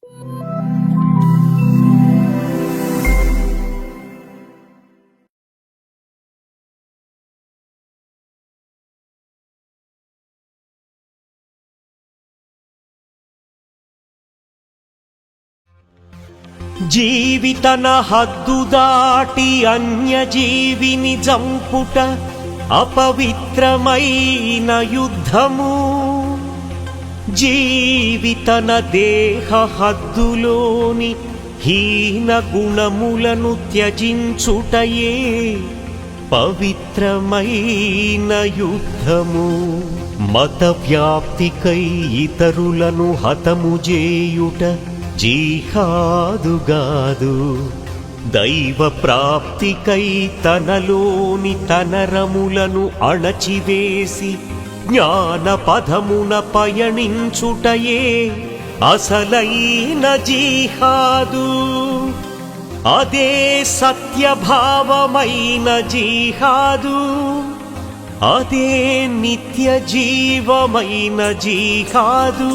జీవితన హద్దు దాటి అన్యజీవిని చంపుట అపవిత్రమైన యుద్ధము. జీవితన దేహ హద్దులోని హీన గుణములను త్యజించుటయే పవిత్రమైన యుద్ధము. మత వ్యాప్తికై ఇతరులను హతము చేయుట జిహాదుగాదు. దైవ ప్రాప్తికై తనలోని తనరములను అణచివేసి జ్ఞాన పదమున పయనించుటయే అసలైన జిహాదు. అదే సత్యభావమైన జిహాదు. అదే నిత్య జీవమైన జిహాదు.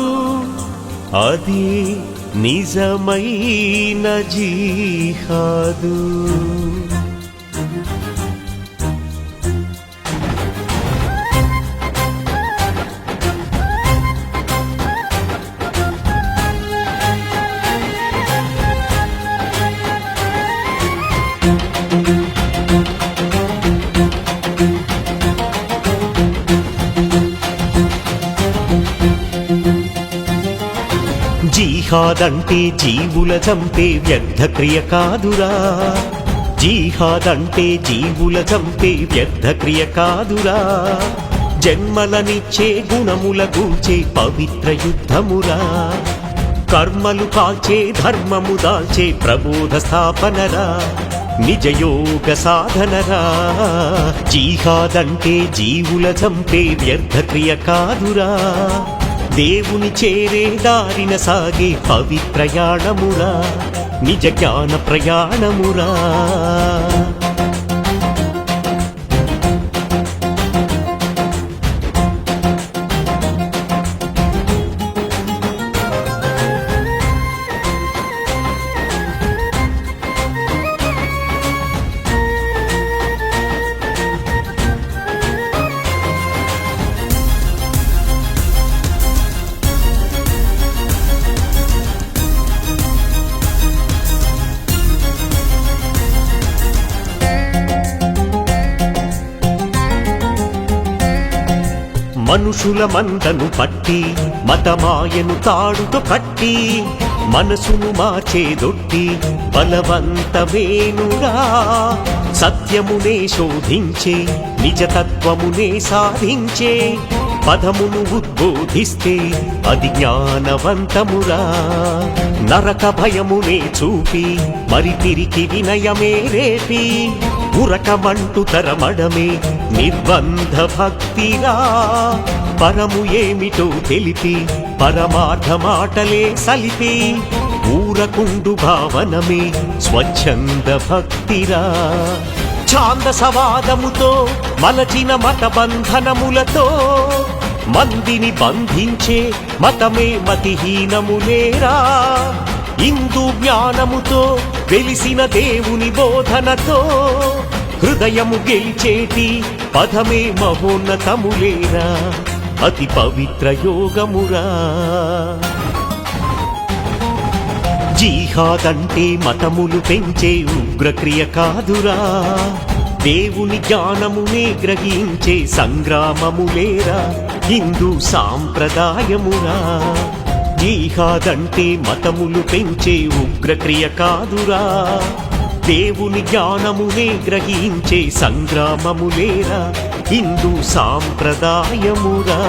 అదే నిజమైన జిహాదు. జిహాదంటే జీవుల చంపే వ్యర్థ క్రియ కాదురా. జిహాదంటే జీవుల చంపే వ్యర్థ క్రియ కాదురా. జన్మలనిచ్చే గుణముల గూర్చే పవిత్ర యుద్ధమురా. కర్మలు కాల్చే ధర్మము దాల్చే ప్రబోధ స్థాపనరా. నిజయోగ సాధనరా. జిహాదంటే జీవుల చంపే వ్యర్థ క్రియ కాదురా. దేవుని చేరే దారిన సాగే పవిత్రయాణమురా. నిజ జ్ఞాన ప్రయాణమురా. మనుషుల మందను పట్టి మతమాయను తాడుతో కట్టి మనసును మార్చేదొట్టి బలవంతమేనురా. సత్యమునే శోధించే నిజతత్వమునే సాధించే పదమును ఉద్బోధిస్తే అది జ్ఞానవంతమురా. నరక భయమునే చూపి మరి తిరిగి వినయమే రేపి ఉరకమంటు తరమడమే నిర్బంధ భక్తిరా. పరము ఏమిటో తెలిపి పరమార్థ మాటలే సలిపి ఊరకుండు భావనమే స్వచ్ఛంద భక్తిరా. ఛాందసవాదముతో మలచిన మత బంధనములతో మందిని బంధించే మతమే మతిహీనములేరా. హిందూ జ్ఞానముతో వెలిసిన దేవుని బోధనతో హృదయము గెలిచేటి పదమే మహోన్నతములేరా. అతి పవిత్ర యోగమురా. జిహాదంటే మతములు పెంచే ఉగ్రక్రియ కాదురా. దేవుని జ్ఞానమునే గ్రహించే సంగ్రామములేరా. హిందూ సాంప్రదాయమురా. జిహాదంటే మతములు పెంచే ఉగ్రక్రియ కాదురా. దేవుని జ్ఞానమునే గ్రహించే సంగ్రామములేరా. హిందూ సాంప్రదాయమురా.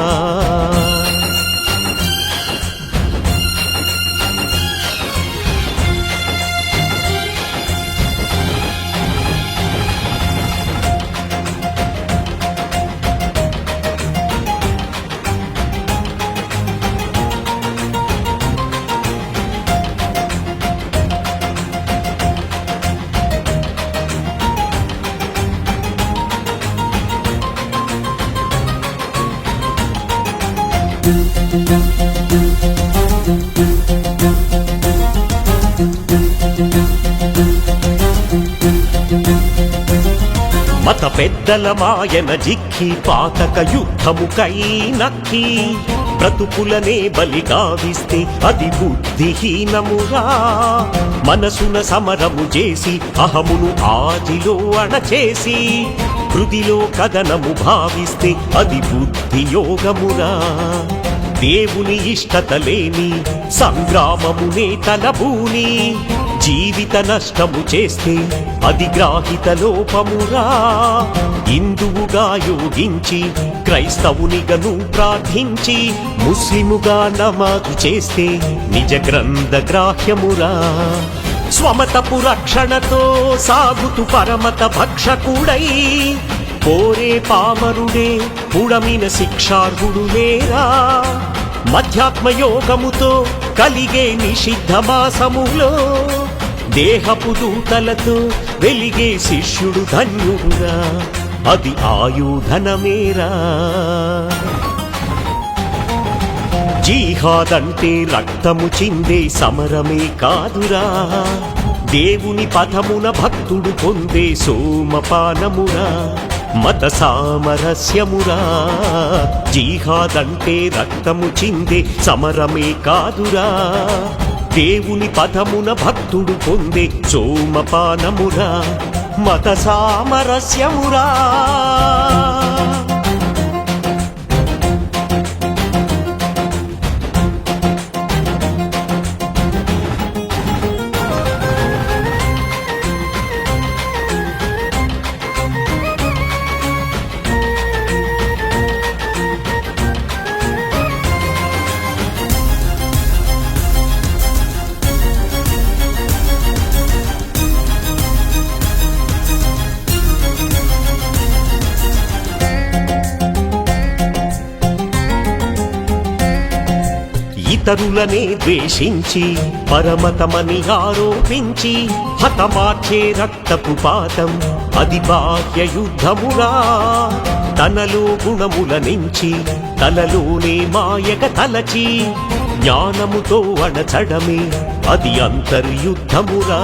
మత పెద్దల మాయన జిక్కి పాతక యుద్ధముకై నక్కి బ్రతుకులనే బలిగావిస్తే అది బుద్ధిహీనమురా. మనసున సమరము చేసి అహమును ఆదిలో అణచేసి హృదిలో కథనము భావిస్తే అది బుద్ధియోగమురా. దేవుని ఇష్టత లేని సంగ్రామమునే తలబూని జీవిత నష్టము చేస్తే అది గ్రాహిత లోపమురా. హిందువుగా యోగించి క్రైస్తవునిగను ప్రార్థించి ముస్లిముగా నమాజు చేస్తే నిజ గ్రంథ గ్రాహ్యమురా. స్వమతపు రక్షణతో సాగుతూ పరమత భక్షకుడై కోరే పామరుడే పుడమిన శిక్షార్హుడు లేరా. మధ్యాత్మ యోగముతో కలిగే నిషిద్ధ మాసములో దేహపు దూతలతో వెలిగే శిష్యుడు ధన్యుడురా. అది ఆయుధనమేరా. జిహాద్ అంటే రక్తము చిందే సమరమే కాదురా. దేవుని పథమున భక్తుడు పొందే సోమపానమురా. మత సామరస్యమురా. జిహాద్ అంటే రక్తము చిందే సమరమే కాదురా. దేవుని పథమున భక్తుడు పొందే సోమపానమురా. మత సామరస్యమురా. ఇతరులనే ద్వేషించి పరమతమని ఆరోపించి హతమార్చే రక్తపు పాతం అది బాహ్య యుద్ధమురా. తనలో గుణముల నుంచి తలలోనే మాయక తలచి జ్ఞానముతో అణచడమే అది అంతర్యుద్ధమురా.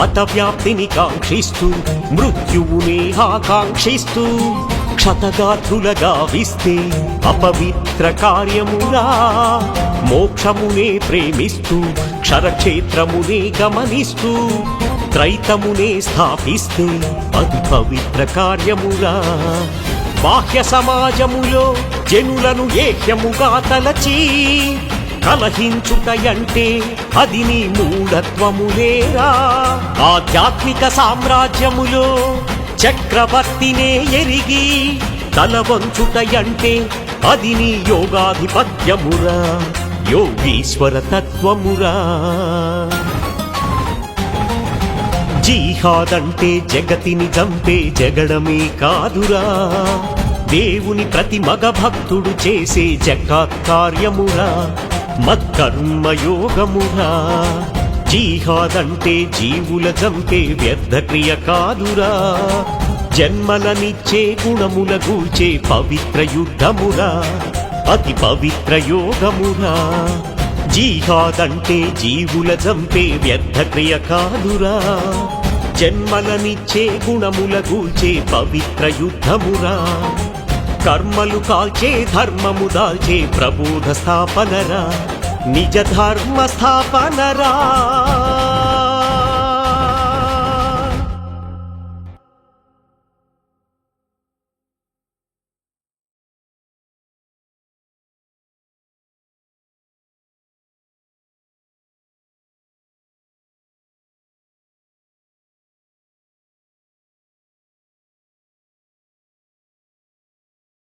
మత వ్యాప్తిని కాంక్షిస్తూ మృత్యువునే ఆకాంక్షిస్తూ క్షతగాత్రులగా విస్తే అపవిత్ర కార్యమురా. మోక్షమునే ప్రేమిస్తూ క్షరక్షేత్రమునే గమనిస్తూ త్రైతమునే స్థాపిస్తే అది పవిత్ర కార్యమురా. బాహ్య సమాజములో జనులను ఏక్యముగా తలచి కలహించుటయంటే అది నీ మూఢత్వములేరా. ఆధ్యాత్మిక సామ్రాజ్యములో చక్రవర్తినే ఎరిగి తల వంచుటయంటే అది నీ యోగాధిపత్యమురా. యోగీశ్వర తత్వమురా. జిహాద్ అంటే జగతిని చంపే జగడమే కాదురా. దేవుని ప్రతి మగ భక్తుడు చేసే జకాత్ కార్యమురా. మత్కర్మయోగమురా. జిహాద్ అంటే జీవుల చంపే వ్యర్థ క్రియ కాదురా. జన్మలనిచ్చే గుణముల గూల్చే పవిత్ర యుద్ధమురా. అతి పవిత్ర యోగమురా. జిహాద్ అంటే జీవుల చంపే వ్యర్థ క్రియ కాదురా. జన్మలనిచ్చే గుణముల గూల్చే పవిత్ర యుద్ధమురా. కర్మలు కాల్చే ధర్మము దాల్చే ప్రబోధ స్థాపనరా. నిజ ధర్మ స్థాపనరా.